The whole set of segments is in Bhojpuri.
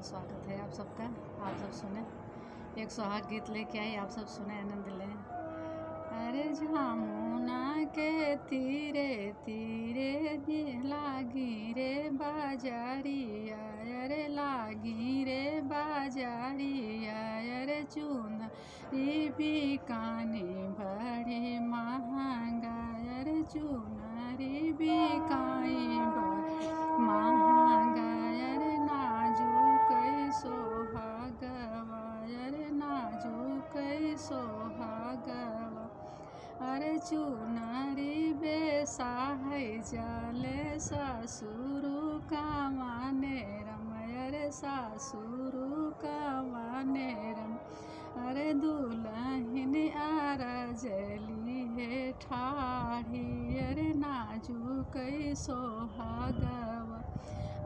स्वागत है आप सबका। आप सब सुने, एक सुहाग गीत लेके आई, आप सब सुने, आनंद लें। अरे जमुना के तीरे तीरे लागी रे बाजारिया, अरे लागी रे बाजारिया, अरे चुनरी बिकानी बड़ी महंगा, अरे चुनरी बिकाई बड़ी महंगा, अरे नाजुक सोहागवा, अरे नाजुक सोहागवा, अरे चुनरी बेसा है जाले सासुरु कामाने रम, अरे सासुरु कामाने रम, अरे दुल्हन आरजली है ठाढ़ी, अरे नाजुक सोहागवा,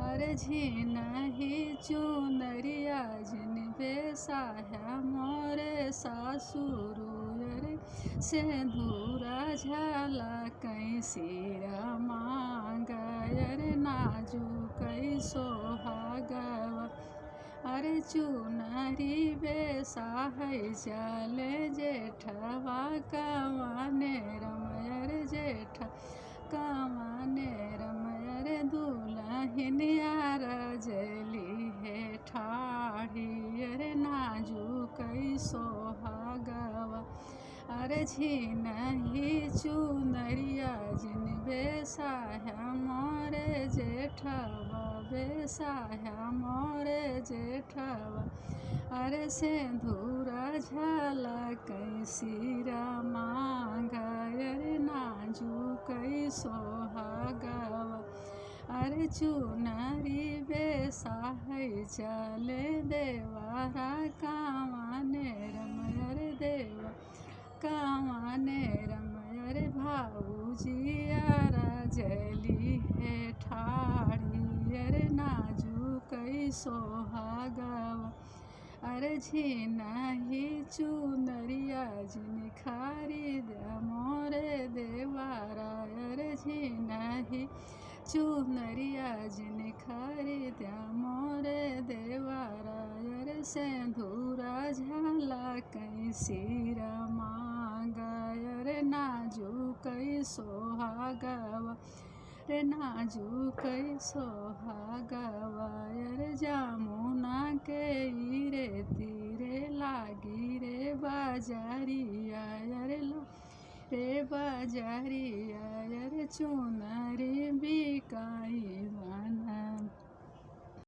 अरे झिनहि चुनरिया जिन बेसाया मोरे सासुरु, अरे सिंदूरा झाला कैसिरा मांगा, अरे नाजुक सोहागवा, अरे चुनरी बेसा है चले जेठवा कमाने रम, अरे जेठ कमाने रम, अरे दुल्हन आरजली है ठाढ़ी, अरे नाजुक सोहागवा, अरे झिनहि चुनरिया जिन बेसाया मोरे जेठवा, बेसाया मोरे जेठवा, अरे सिंदूरा झाला कैसिरा मांगा, अरे नाजुक सोहागवा, अरे चुनरी बेसा है चले देवारा कामाने रम, अरे देवा कामाने रम, अरे भाऊजी आरजली है ठाढ़ी, अरे नाजुक सोहागवा, अरे झिनहि चुनरिया जिन खरीद मोरे देवारा, अरे झिनहि चुनरिया जिन खरीद मोरे देवारा, अरे सिंदूरा झाला कैसिरा मांगा, अरे नाजुक सोहागवा, रे नाजुक सोहागवा, अरे जमुना के रे तीरे लागी रे बाजारिया, अरे रे बाजारिया, अरे चुनरी बिकाई बन